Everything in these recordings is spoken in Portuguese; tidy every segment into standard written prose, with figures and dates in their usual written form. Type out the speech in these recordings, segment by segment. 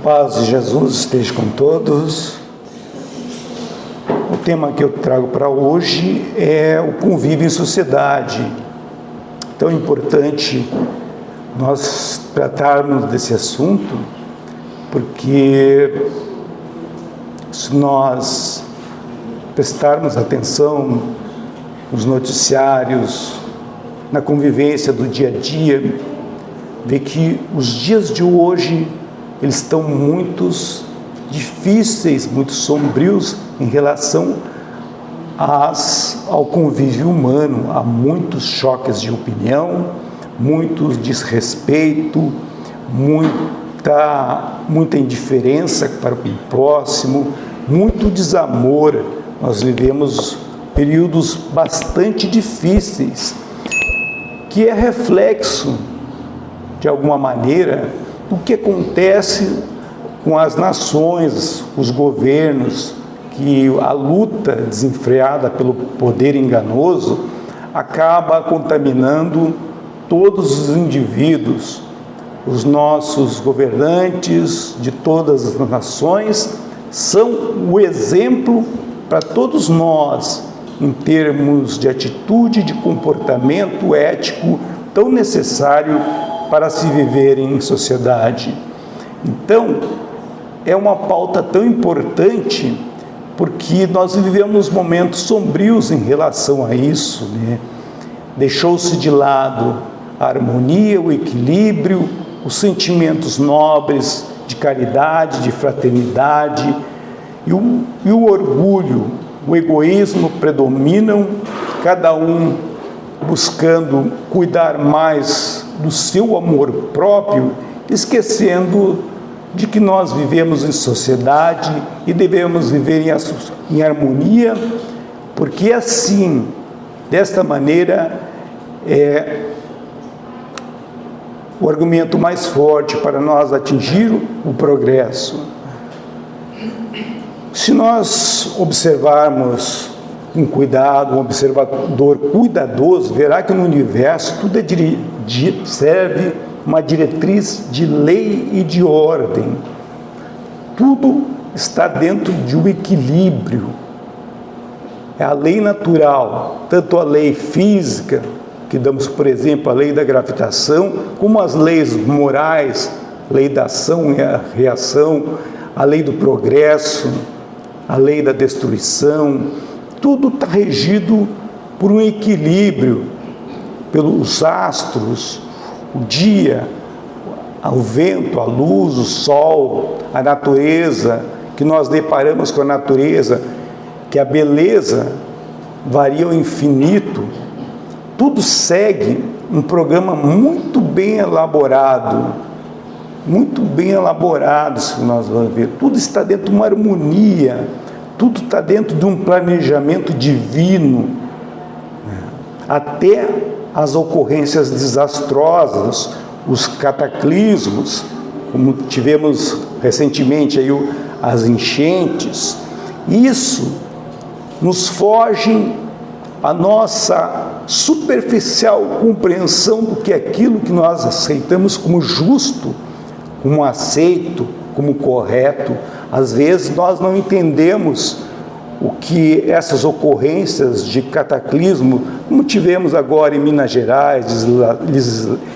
paz de Jesus esteja com todos. O tema que eu trago para hoje é o convívio em sociedade. Tão importante nós tratarmos desse assunto, porque se nós prestarmos atenção nos noticiários, na convivência do dia a dia, vê que os dias de hoje eles estão muito difíceis, muito sombrios em relação ao convívio humano. Há muitos choques de opinião, muito desrespeito, muita indiferença para o próximo, muito desamor. Nós vivemos períodos bastante difíceis, que é reflexo, de alguma maneira, do que acontece com as nações, os governos, que a luta desenfreada pelo poder enganoso acaba contaminando todos os indivíduos. Os nossos governantes de todas as nações são o exemplo para todos nós, em termos de atitude, de comportamento ético tão necessário para se viver em sociedade. Então, é uma pauta tão importante, porque nós vivemos momentos sombrios em relação a isso, né? Deixou-se de lado a harmonia, o equilíbrio, os sentimentos nobres de caridade, de fraternidade, e o orgulho, o egoísmo predominam, cada um buscando cuidar mais do seu amor próprio, esquecendo de que nós vivemos em sociedade e devemos viver em harmonia, porque assim, desta maneira, é o argumento mais forte para nós atingir o progresso. Se nós observarmos com cuidado, um observador cuidadoso, verá que no universo tudo serve uma diretriz de lei e de ordem. Tudo está dentro de um equilíbrio. É a lei natural, tanto a lei física, que damos, por exemplo, a lei da gravitação, como as leis morais, a lei da ação e a reação, a lei do progresso, a lei da destruição. Tudo está regido por um equilíbrio, pelos astros, o dia, o vento, a luz, o sol, a natureza, que nós deparamos com a natureza, que a beleza varia ao infinito. Tudo segue um programa muito bem elaborado, se nós vamos ver. Tudo está dentro de uma harmonia, tudo está dentro de um planejamento divino, até as ocorrências desastrosas, os cataclismos, como tivemos recentemente aí as enchentes. Isso nos foge a nossa superficial compreensão do que é aquilo que nós aceitamos como justo, como aceito, como correto. Às vezes nós não entendemos o que essas ocorrências de cataclismo, como tivemos agora em Minas Gerais,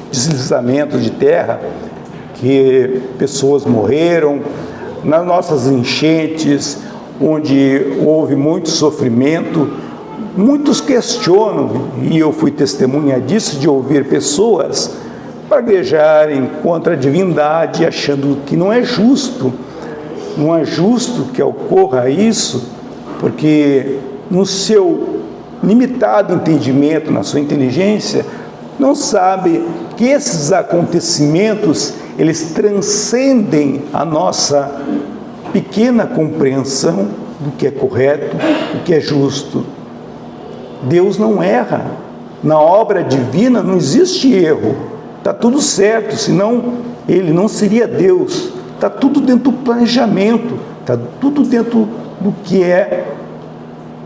deslizamento de terra, que pessoas morreram, nas nossas enchentes, onde houve muito sofrimento. Muitos questionam, e eu fui testemunha disso, de ouvir pessoas praguejarem contra a divindade, achando que não é justo que ocorra isso, porque no seu limitado entendimento, na sua inteligência, não sabe que esses acontecimentos, eles transcendem a nossa pequena compreensão do que é correto, do que é justo. Deus não erra. Na obra divina não existe erro. Está tudo certo, senão ele não seria Deus. Está tudo dentro do planejamento, está tudo dentro do que é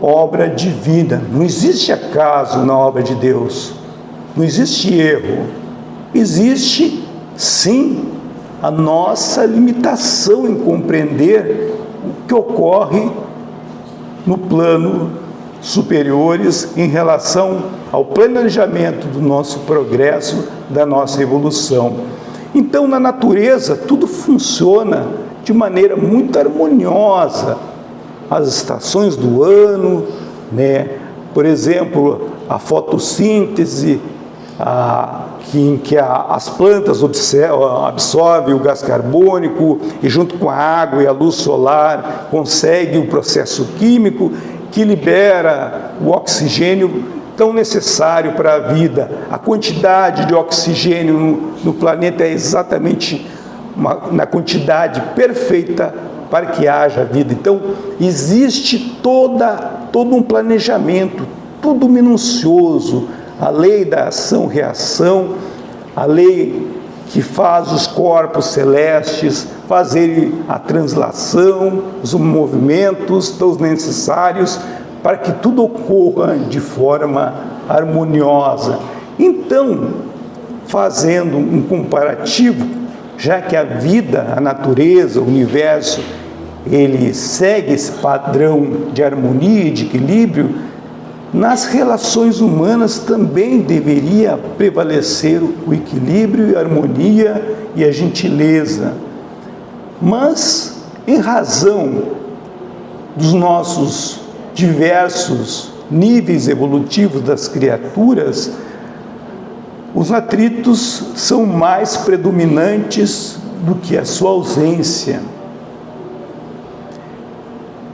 obra divina. Não existe acaso na obra de Deus. Não existe erro. Existe, sim, a nossa limitação em compreender o que ocorre no plano superiores em relação ao planejamento do nosso progresso, da nossa evolução. Então, na natureza, tudo funciona de maneira muito harmoniosa. As estações do ano, né? Por exemplo, a fotossíntese, em que as plantas absorvem o gás carbônico e junto com a água e a luz solar consegue o processo químico que libera o oxigênio tão necessário para a vida. A quantidade de oxigênio no planeta é exatamente na quantidade perfeita para que haja vida. Então, existe todo um planejamento, tudo minucioso, a lei da ação-reação, a lei que faz os corpos celestes fazerem a translação, os movimentos tão necessários para que tudo ocorra de forma harmoniosa. Então, fazendo um comparativo, já que a vida, a natureza, o universo, ele segue esse padrão de harmonia e de equilíbrio, nas relações humanas também deveria prevalecer o equilíbrio, a harmonia e a gentileza. Mas, em razão dos nossos diversos níveis evolutivos das criaturas, os atritos são mais predominantes do que a sua ausência.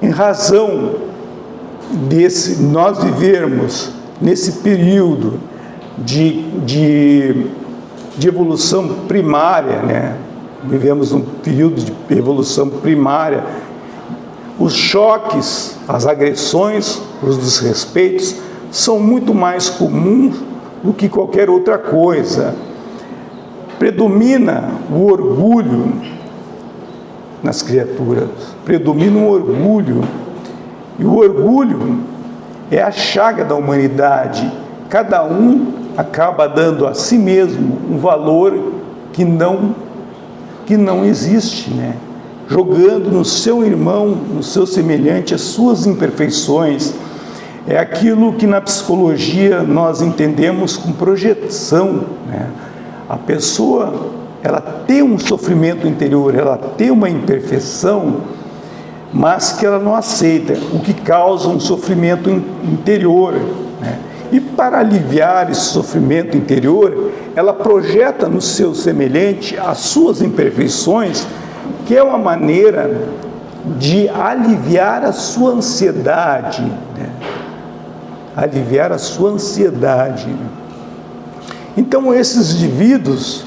Em razão nós vivermos nesse período de evolução primária, né? Vivemos um período de evolução primária. Os choques, as agressões, os desrespeitos são muito mais comuns do que qualquer outra coisa. Predomina o orgulho nas criaturas, predomina o orgulho. E o orgulho é a chaga da humanidade. Cada um acaba dando a si mesmo um valor que não existe, né? Jogando no seu irmão, no seu semelhante, as suas imperfeições. É aquilo que na psicologia nós entendemos com projeção, né? A pessoa, ela tem um sofrimento interior, ela tem uma imperfeição, mas que ela não aceita, o que causa um sofrimento interior, né? E para aliviar esse sofrimento interior, ela projeta no seu semelhante as suas imperfeições, que é uma maneira de aliviar a sua ansiedade, né? Aliviar a sua ansiedade. Então, esses indivíduos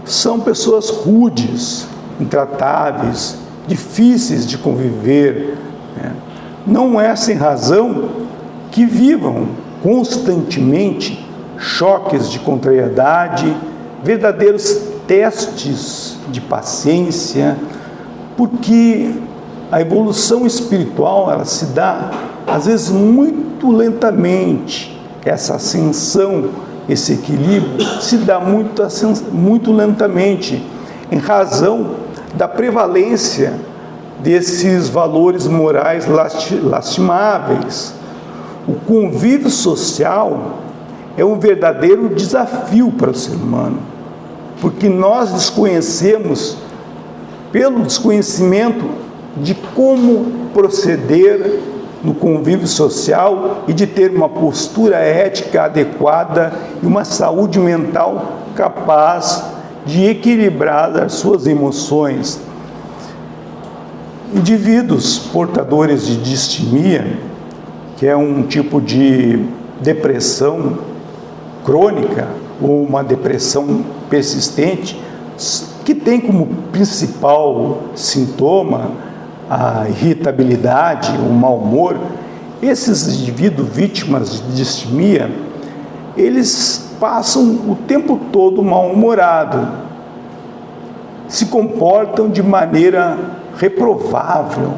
são pessoas rudes, intratáveis, difíceis de conviver, né? Não é sem razão que vivam constantemente choques de contrariedade, verdadeiros testes de paciência, porque a evolução espiritual, ela se dá, às vezes, muito lentamente. Essa ascensão, esse equilíbrio, se dá muito lentamente, em razão da prevalência desses valores morais lastimáveis. O convívio social é um verdadeiro desafio para o ser humano, porque nós desconhecemos, pelo desconhecimento de como proceder no convívio social e de ter uma postura ética adequada e uma saúde mental capaz de equilibrar as suas emoções. Indivíduos portadores de distimia, que é um tipo de depressão crônica ou uma depressão persistente, que tem como principal sintoma a irritabilidade, o mau humor. Esses indivíduos vítimas de distimia, eles passam o tempo todo mal-humorados, se comportam de maneira reprovável,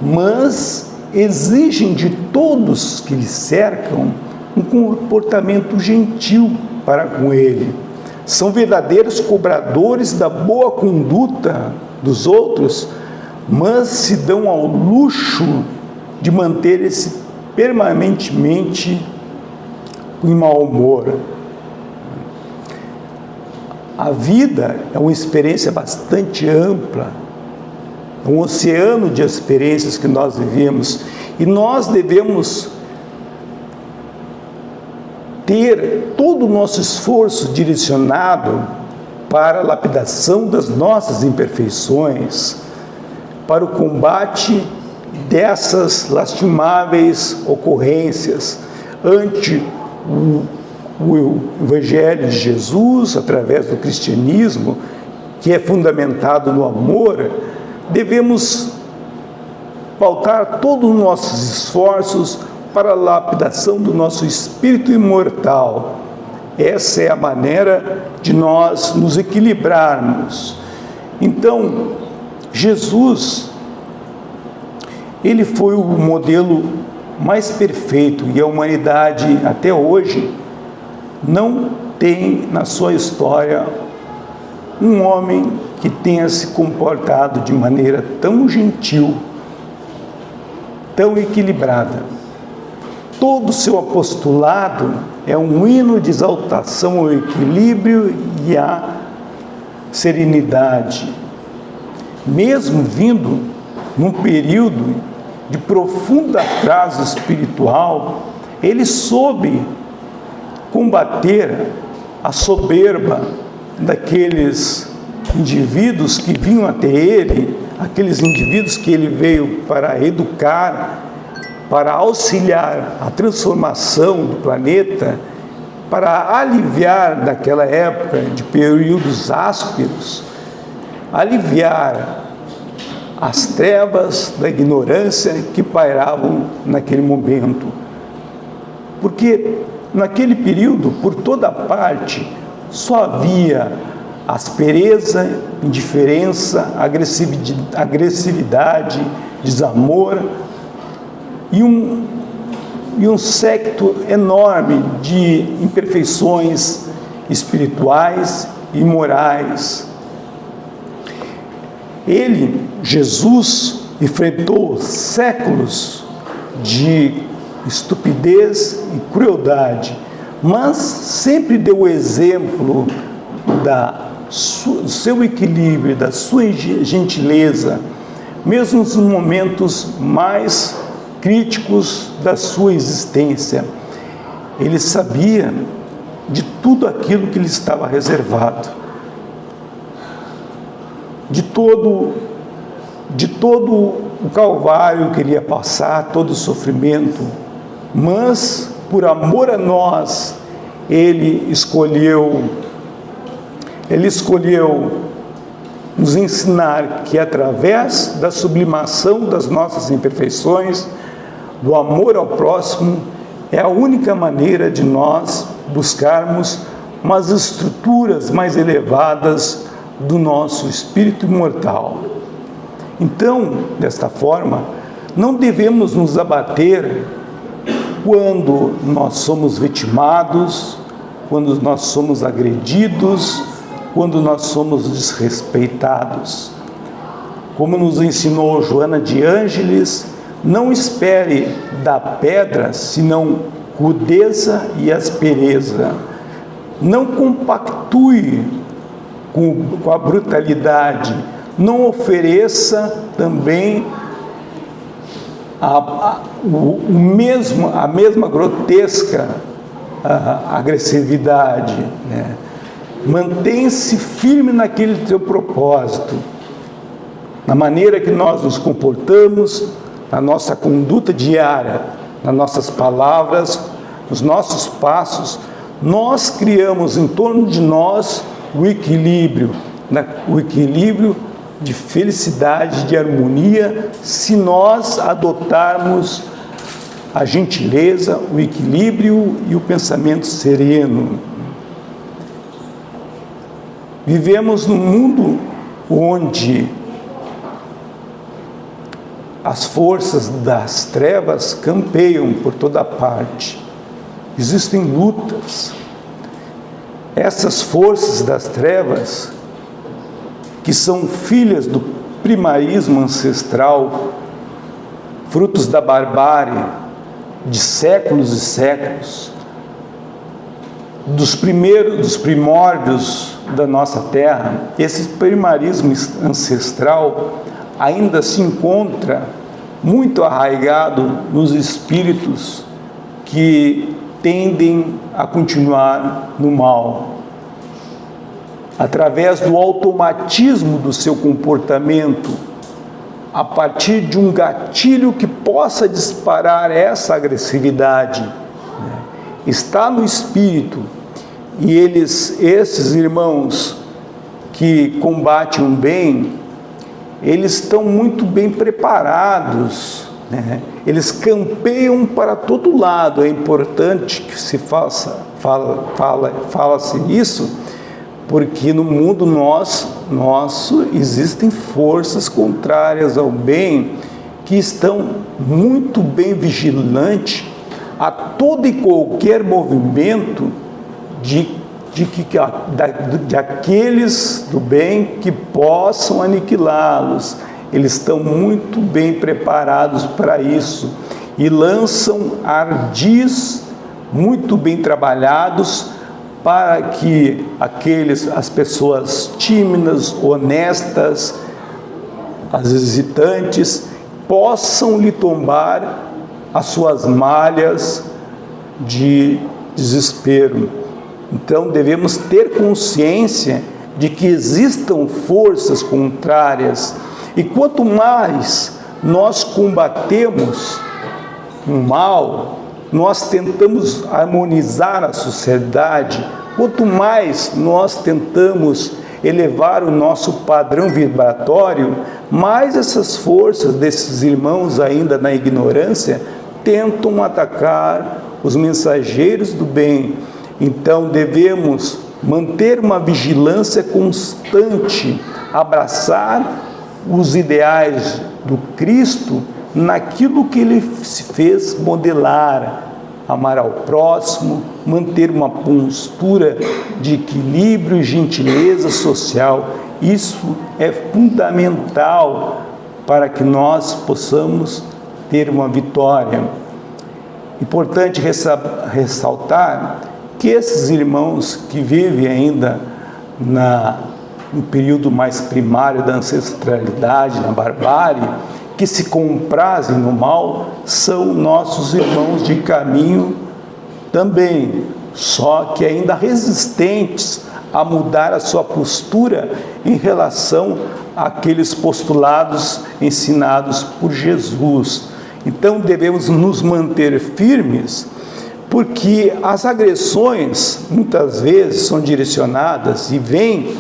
mas exigem de todos que lhe cercam um comportamento gentil para com ele. são verdadeiros cobradores da boa conduta dos outros, mas se dão ao luxo de manter-se permanentemente em mau humor. A vida é uma experiência bastante ampla, é um oceano de experiências que nós vivemos, e nós devemos ter todo o nosso esforço direcionado para a lapidação das nossas imperfeições, para o combate dessas lastimáveis ocorrências ante o Evangelho de Jesus, através do cristianismo, que é fundamentado no amor. Devemos pautar todos os nossos esforços para a lapidação do nosso espírito imortal. Essa é a maneira de nós nos equilibrarmos. Então, Jesus, ele foi o modelo mais perfeito, e a humanidade até hoje não tem na sua história um homem que tenha se comportado de maneira tão gentil, tão equilibrada. Todo o seu apostolado é um hino de exaltação ao equilíbrio e à serenidade. Mesmo vindo num período de profundo atraso espiritual, ele soube combater a soberba daqueles indivíduos que vinham até ele, aqueles indivíduos que ele veio para educar, para auxiliar a transformação do planeta, para aliviar naquela época de períodos ásperos, aliviar as trevas da ignorância que pairavam naquele momento. Porque naquele período, por toda parte, só havia aspereza, indiferença, agressividade, desamor e um séquito enorme de imperfeições espirituais e morais. Ele, Jesus, enfrentou séculos de estupidez e crueldade, mas sempre deu o exemplo do seu equilíbrio, da sua gentileza, mesmo nos momentos mais críticos da sua existência. Ele sabia de tudo aquilo que lhe estava reservado, de todo o calvário que ele ia passar, todo o sofrimento, mas por amor a nós, ele escolheu nos ensinar que através da sublimação das nossas imperfeições, do amor ao próximo, é a única maneira de nós buscarmos umas estruturas mais elevadas do nosso espírito imortal. Então, desta forma, não devemos nos abater quando nós somos vitimados, quando nós somos agredidos, quando nós somos desrespeitados. Como nos ensinou Joana de Ângeles, não espere da pedra senão rudeza e aspereza. Não compactue com a brutalidade. Não ofereça também a mesma grotesca agressividade, né? Mantenha-se firme naquele teu propósito, na maneira que nós nos comportamos, na nossa conduta diária, nas nossas palavras, nos nossos passos. Nós criamos em torno de nós o equilíbrio de felicidade, de harmonia, se nós adotarmos a gentileza, o equilíbrio e o pensamento sereno. Vivemos num mundo onde as forças das trevas campeiam por toda parte. Existem lutas. essas forças das trevas, que são filhas do primarismo ancestral, frutos da barbárie de séculos e séculos, dos primórdios da nossa terra, esse primarismo ancestral ainda se encontra muito arraigado nos espíritos que tendem a continuar no mal. Através do automatismo do seu comportamento, a partir de um gatilho que possa disparar essa agressividade, está no espírito, e esses irmãos que combatem o bem, eles estão muito bem preparados, eles campeiam para todo lado. É importante que se fala-se isso, porque no mundo nosso existem forças contrárias ao bem que estão muito bem vigilantes a todo e qualquer movimento de aqueles do bem que possam aniquilá-los. Eles estão muito bem preparados para isso e lançam ardis muito bem trabalhados para que as pessoas tímidas, honestas, as hesitantes, possam lhe tombar as suas malhas de desespero. Então devemos ter consciência de que existam forças contrárias, e quanto mais nós combatemos o mal, nós tentamos harmonizar a sociedade, quanto mais nós tentamos elevar o nosso padrão vibratório, mais essas forças desses irmãos ainda na ignorância tentam atacar os mensageiros do bem. Então devemos manter uma vigilância constante, abraçar os ideais do Cristo naquilo que ele se fez modelar, amar ao próximo, manter uma postura de equilíbrio e gentileza social. Isso é fundamental para que nós possamos ter uma vitória. Importante ressaltar que esses irmãos que vivem ainda no período mais primário da ancestralidade, na barbárie, que se comprazem no mal, são nossos irmãos de caminho também, só que ainda resistentes a mudar a sua postura em relação àqueles postulados ensinados por Jesus. Então devemos nos manter firmes, porque as agressões muitas vezes são direcionadas e vêm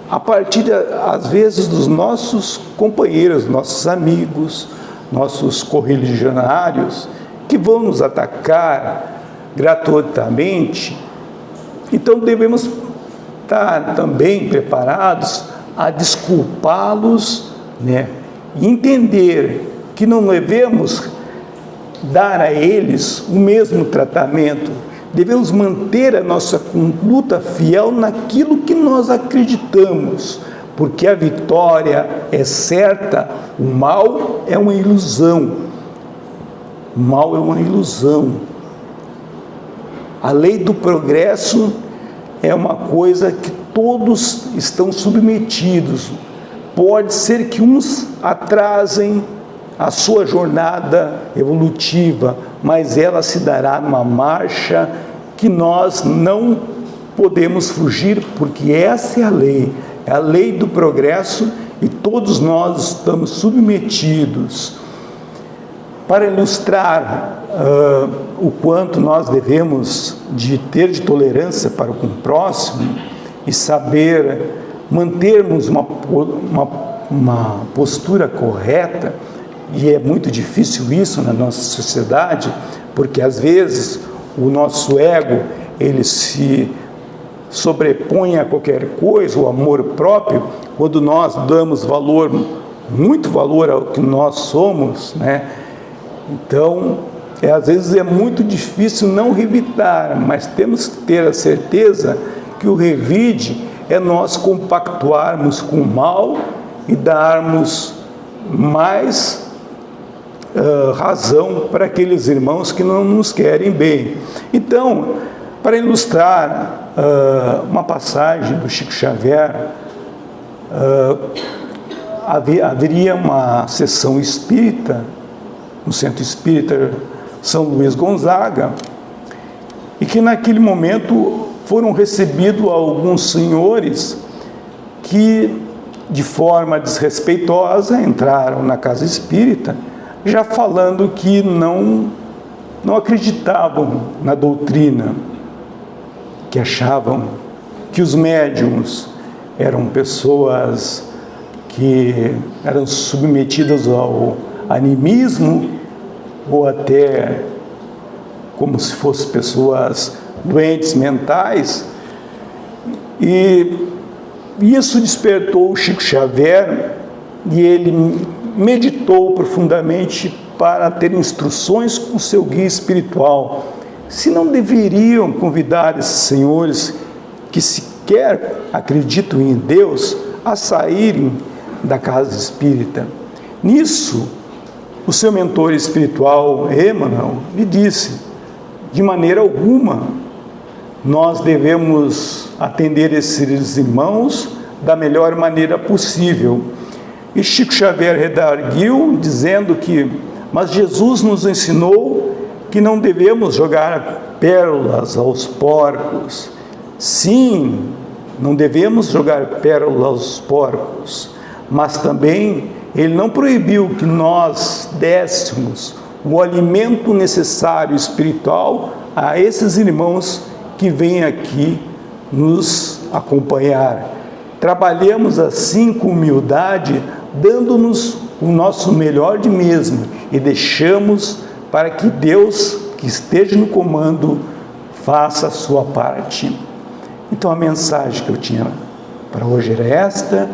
a partir, às vezes, dos nossos companheiros, nossos amigos, nossos correligionários, que vão nos atacar gratuitamente. Então devemos estar também preparados a desculpá-los, e entender que não devemos dar a eles o mesmo tratamento. Devemos manter a nossa conduta fiel naquilo que nós acreditamos, porque a vitória é certa. O mal é uma ilusão. O mal é uma ilusão. A lei do progresso é uma coisa que todos estão submetidos. Pode ser que uns atrasem a sua jornada evolutiva, mas ela se dará numa marcha que nós não podemos fugir, porque essa é a lei do progresso, e todos nós estamos submetidos. Para ilustrar o quanto nós devemos ter de tolerância para com o próximo e saber mantermos uma postura correta, e é muito difícil isso na nossa sociedade, porque às vezes o nosso ego, ele se sobrepõe a qualquer coisa, o amor próprio, quando nós damos valor, muito valor ao que nós somos, Então, às vezes é muito difícil não revidar, mas temos que ter a certeza que o revide é nós compactuarmos com o mal e darmos mais razão para aqueles irmãos que não nos querem bem. Então, para ilustrar uma passagem do Chico Xavier, haveria uma sessão espírita no Centro Espírita São Luís Gonzaga, e que naquele momento foram recebidos alguns senhores que, de forma desrespeitosa, entraram na casa espírita, já falando que não acreditavam na doutrina, que achavam que os médiuns eram pessoas que eram submetidas ao animismo, ou até como se fossem pessoas doentes mentais. E isso despertou o Chico Xavier, e ele meditou profundamente para ter instruções com o seu guia espiritual, se não deveriam convidar esses senhores que sequer acreditam em Deus a saírem da casa espírita. Nisso, o seu mentor espiritual, Emmanuel, lhe disse: de maneira alguma nós devemos atender esses irmãos da melhor maneira possível. E Chico Xavier redarguiu, dizendo que, mas Jesus nos ensinou que não devemos jogar pérolas aos porcos. Sim, não devemos jogar pérolas aos porcos, mas também ele não proibiu que nós dessemos o alimento necessário espiritual a esses irmãos que vêm aqui nos acompanhar. Trabalhemos assim com humildade, dando-nos o nosso melhor de mesmo, e deixamos para que Deus, que esteja no comando, faça a sua parte. Então a mensagem que eu tinha para hoje era esta: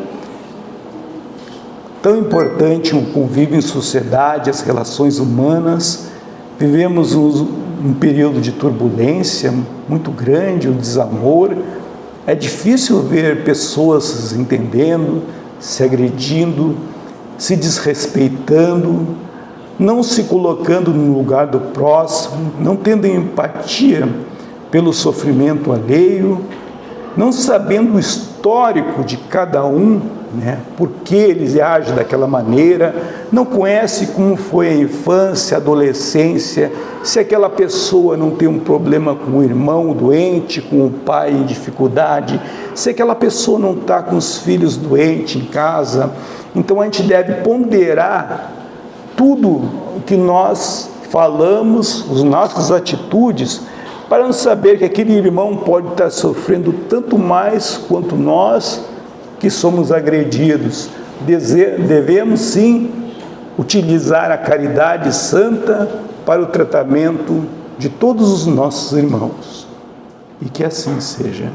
tão importante um convívio em sociedade, as relações humanas. Vivemos um período de turbulência muito grande, o desamor. É difícil ver pessoas se entendendo, se agredindo, se desrespeitando, não se colocando no lugar do próximo, não tendo empatia pelo sofrimento alheio, não sabendo o histórico de cada um, por que eles agem daquela maneira, não conhece como foi a infância, a adolescência, se aquela pessoa não tem um problema com o irmão doente, com o pai em dificuldade, se aquela pessoa não está com os filhos doentes em casa. Então a gente deve ponderar tudo o que nós falamos, as nossas atitudes, para não saber que aquele irmão pode estar sofrendo tanto mais quanto nós que somos agredidos. Devemos sim utilizar a caridade santa para o tratamento de todos os nossos irmãos. E que assim seja.